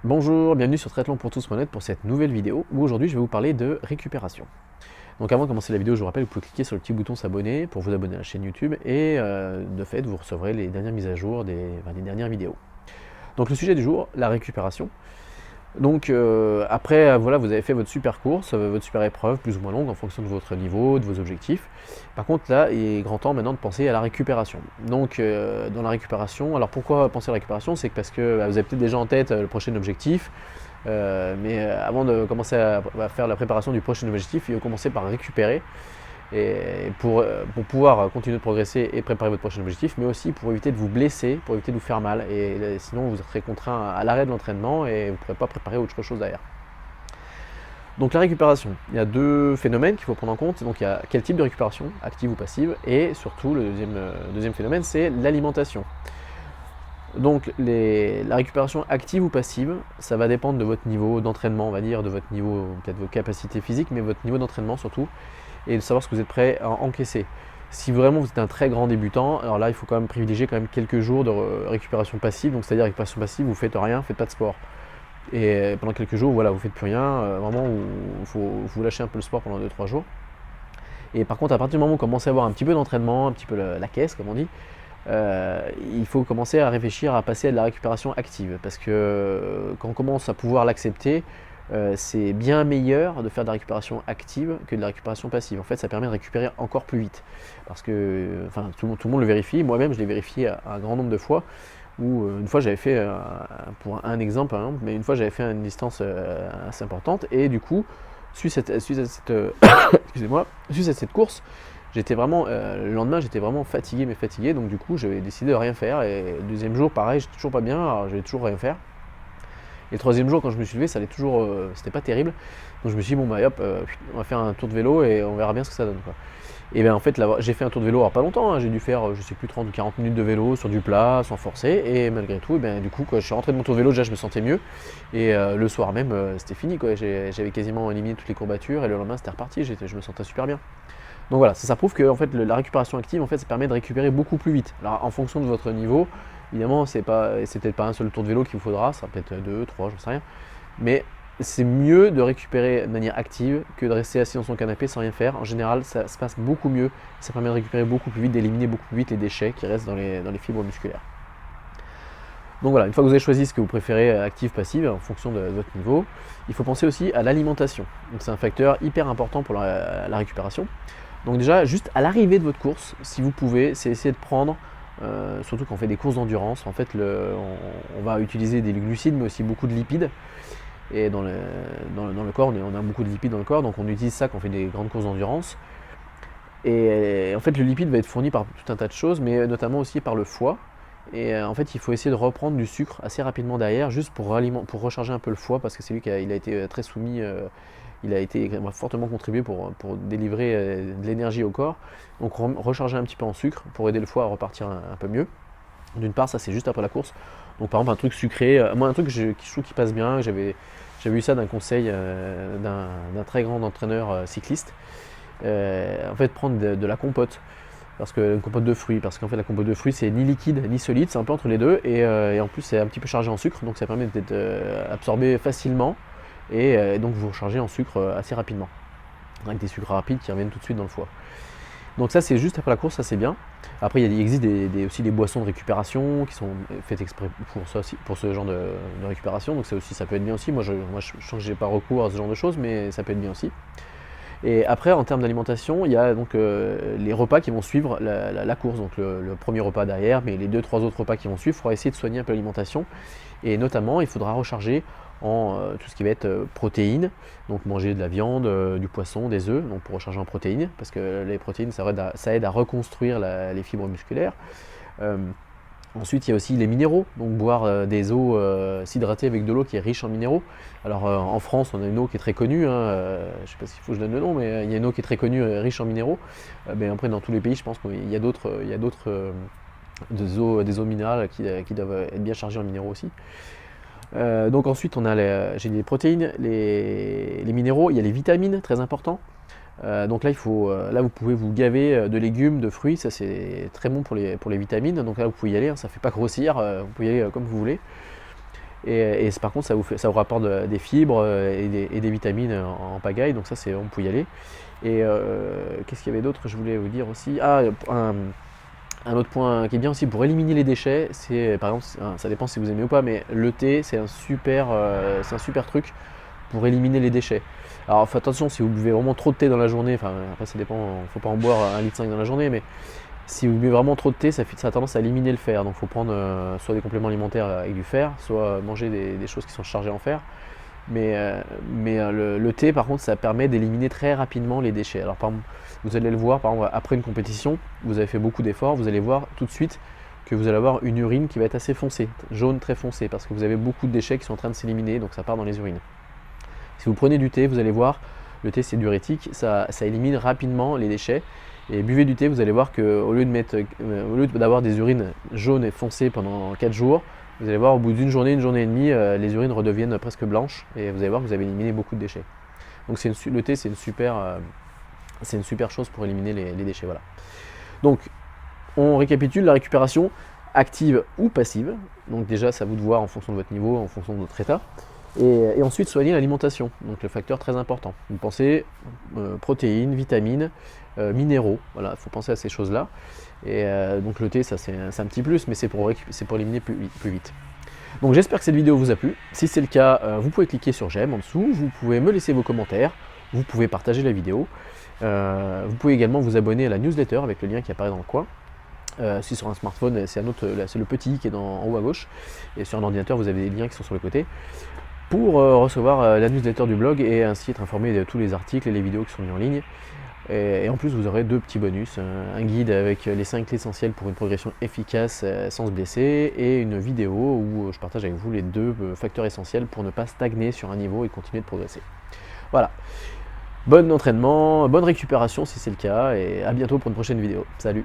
Bonjour, bienvenue sur triathlonpourtous.net pour cette nouvelle vidéo où aujourd'hui je vais vous parler de récupération. Donc avant de commencer la vidéo, je vous rappelle que vous pouvez cliquer sur le petit bouton s'abonner pour vous abonner à la chaîne YouTube et de fait vous recevrez les dernières mises à jour des dernières vidéos. Donc le sujet du jour, la récupération. Donc après voilà, vous avez fait votre super course, votre super épreuve plus ou moins longue en fonction de votre niveau, de vos objectifs. Par contre là, il est grand temps maintenant de penser à la récupération. Donc dans la récupération, alors pourquoi penser à la récupération? C'est que parce que vous avez peut-être déjà en tête le prochain objectif, mais avant de commencer à faire la préparation du prochain objectif, il faut commencer par récupérer et pour pouvoir continuer de progresser et préparer votre prochain objectif, mais aussi pour éviter de vous blesser, pour éviter de vous faire mal, et sinon vous serez contraint à l'arrêt de l'entraînement et vous ne pourrez pas préparer autre chose derrière. Donc la récupération, il y a deux phénomènes qu'il faut prendre en compte. Donc il y a quel type de récupération, active ou passive, et surtout le deuxième phénomène, c'est l'alimentation. Donc la récupération active ou passive, ça va dépendre de votre niveau d'entraînement, on va dire, de votre niveau, peut-être vos capacités physiques, mais votre niveau d'entraînement surtout, et de savoir ce que vous êtes prêt à encaisser. Si vraiment vous êtes un très grand débutant, alors là il faut quand même privilégier quand même quelques jours de récupération passive. Donc c'est-à-dire récupération passive, vous faites rien, faites pas de sport. Et pendant quelques jours, voilà, vous faites plus rien, vraiment il faut vous lâcher un peu le sport pendant 2-3 jours. Et par contre, à partir du moment où vous commencez à avoir un petit peu d'entraînement, un petit peu la caisse comme on dit, il faut commencer à réfléchir à passer à de la récupération active. Parce que quand on commence à pouvoir l'accepter, c'est bien meilleur de faire de la récupération active que de la récupération passive. En fait, ça permet de récupérer encore plus vite. Parce que enfin, tout le monde le vérifie, moi-même je l'ai vérifié un grand nombre de fois, où une fois j'avais fait, pour un exemple, mais une fois j'avais fait une distance assez importante, et du coup, suite à cette, excusez-moi, suite à cette course, j'étais vraiment, le lendemain j'étais vraiment fatigué, mais fatigué, donc du coup j'avais décidé de rien faire, et le deuxième jour pareil, j'étais toujours pas bien, alors je vais toujours rien faire. Et le troisième jour, quand je me suis levé, ça allait toujours, c'était pas terrible. Donc je me suis dit, bon bah hop, on va faire un tour de vélo et on verra bien ce que ça donne, quoi. Et bien en fait, là, j'ai fait un tour de vélo, alors pas longtemps, j'ai dû faire, je sais plus, 30 ou 40 minutes de vélo sur du plat, sans forcer. Et malgré tout, et ben, du coup, quand je suis rentré de mon tour de vélo, déjà je me sentais mieux. Et le soir même, c'était fini, quoi. J'avais quasiment éliminé toutes les courbatures et le lendemain, c'était reparti, je me sentais super bien. Donc voilà, ça prouve que en fait, la récupération active, en fait, ça permet de récupérer beaucoup plus vite. Alors en fonction de votre niveau, évidemment, c'est peut-être pas un seul tour de vélo qu'il vous faudra, ça peut être deux, trois, j'en sais rien. Mais c'est mieux de récupérer de manière active que de rester assis dans son canapé sans rien faire. En général, ça se passe beaucoup mieux, ça permet de récupérer beaucoup plus vite, d'éliminer beaucoup plus vite les déchets qui restent dans les fibres musculaires. Donc voilà, une fois que vous avez choisi ce que vous préférez, active, passive, en fonction de votre niveau, il faut penser aussi à l'alimentation. Donc c'est un facteur hyper important pour la récupération. Donc déjà, juste à l'arrivée de votre course, si vous pouvez, c'est essayer de prendre, surtout quand on fait des courses d'endurance, en fait on va utiliser des glucides mais aussi beaucoup de lipides. Et dans le corps, on a beaucoup de lipides dans le corps, donc on utilise ça quand on fait des grandes courses d'endurance. Et en fait, le lipide va être fourni par tout un tas de choses, mais notamment aussi par le foie. Et en fait, il faut essayer de reprendre du sucre assez rapidement derrière, juste pour recharger un peu le foie, parce que c'est lui qui a été très soumis, il a été fortement contribué pour délivrer de l'énergie au corps. Donc recharger un petit peu en sucre pour aider le foie à repartir un peu mieux. D'une part, ça c'est juste après la course. Donc par exemple un truc sucré, moi un truc que je trouve qui passe bien, j'avais eu ça d'un conseil d'un très grand entraîneur cycliste. En fait, prendre de la compote. Parce que une compote de fruits, parce qu'en fait la compote de fruits c'est ni liquide ni solide, c'est un peu entre les deux, et en plus c'est un petit peu chargé en sucre, donc ça permet d'être absorbé facilement, et donc vous rechargez en sucre assez rapidement, avec des sucres rapides qui reviennent tout de suite dans le foie. Donc ça c'est juste après la course, ça c'est bien. Après il existe aussi des boissons de récupération qui sont faites exprès pour ça aussi, pour ce genre de récupération, donc ça peut être bien aussi. Moi je sens que j'ai pas recours à ce genre de choses, mais ça peut être bien aussi. Et après, en termes d'alimentation, il y a donc les repas qui vont suivre la course. Donc le premier repas derrière, mais les 2-3 autres repas qui vont suivre, il faudra essayer de soigner un peu l'alimentation. Et notamment, il faudra recharger en tout ce qui va être protéines. Donc manger de la viande, du poisson, des œufs, donc pour recharger en protéines, parce que les protéines, ça aide à reconstruire les fibres musculaires. Ensuite, il y a aussi les minéraux, donc boire des eaux, s'hydrater avec de l'eau qui est riche en minéraux. Alors en France, on a une eau qui est très connue, je ne sais pas s'il faut que je donne le nom, mais il y a une eau qui est très connue, riche en minéraux. Mais après, dans tous les pays, je pense qu'il y a d'autres des eaux minérales qui doivent être bien chargées en minéraux aussi. Donc ensuite, j'ai les protéines, les minéraux, il y a les vitamines, très important. Donc là, là, vous pouvez vous gaver de légumes, de fruits, ça c'est très bon pour les vitamines. Donc là, vous pouvez y aller, ça ne fait pas grossir, vous pouvez y aller comme vous voulez. Et par contre, ça vous rapporte des fibres et des vitamines en pagaille, donc ça, on peut y aller. Et qu'est-ce qu'il y avait d'autre, je voulais vous dire aussi. Ah, un autre point qui est bien aussi pour éliminer les déchets, c'est par exemple, ça dépend si vous aimez ou pas, mais le thé, c'est un super truc pour éliminer les déchets. Alors faites attention, si vous buvez vraiment trop de thé dans la journée, enfin après ça dépend, il ne faut pas en boire 1,5 litre dans la journée, mais si vous buvez vraiment trop de thé, ça a tendance à éliminer le fer. Donc il faut prendre soit des compléments alimentaires avec du fer, soit manger des choses qui sont chargées en fer. Mais le thé, par contre, ça permet d'éliminer très rapidement les déchets. Alors, par exemple, vous allez le voir, par exemple, après une compétition, vous avez fait beaucoup d'efforts, vous allez voir tout de suite que vous allez avoir une urine qui va être assez foncée, jaune très foncé, parce que vous avez beaucoup de déchets qui sont en train de s'éliminer, donc ça part dans les urines. Si vous prenez du thé, vous allez voir, le thé c'est diurétique, ça élimine rapidement les déchets. Et buvez du thé, vous allez voir qu'au lieu d'avoir des urines jaunes et foncées pendant 4 jours, vous allez voir au bout d'une journée et demie, les urines redeviennent presque blanches et vous allez voir que vous avez éliminé beaucoup de déchets. Donc le thé, c'est une super chose pour éliminer les déchets. Voilà. Donc on récapitule la récupération active ou passive. Donc déjà, c'est à vous de voir en fonction de votre niveau, en fonction de votre état. Et ensuite, soigner l'alimentation, donc le facteur très important. Vous pensez protéines, vitamines, minéraux, voilà, il faut penser à ces choses-là. Et donc le thé, ça c'est un petit plus, mais c'est pour éliminer plus vite. Donc j'espère que cette vidéo vous a plu. Si c'est le cas, vous pouvez cliquer sur j'aime en dessous, vous pouvez me laisser vos commentaires, vous pouvez partager la vidéo. Vous pouvez également vous abonner à la newsletter avec le lien qui apparaît dans le coin. Si sur un smartphone, c'est le petit i qui est en haut à gauche, et sur un ordinateur, vous avez des liens qui sont sur le côté, pour recevoir la newsletter du blog et ainsi être informé de tous les articles et les vidéos qui sont mis en ligne. Et en plus, vous aurez 2 petits bonus, un guide avec les 5 clés essentielles pour une progression efficace sans se blesser, et une vidéo où je partage avec vous les 2 facteurs essentiels pour ne pas stagner sur un niveau et continuer de progresser. Voilà, bon entraînement, bonne récupération si c'est le cas, et à bientôt pour une prochaine vidéo. Salut!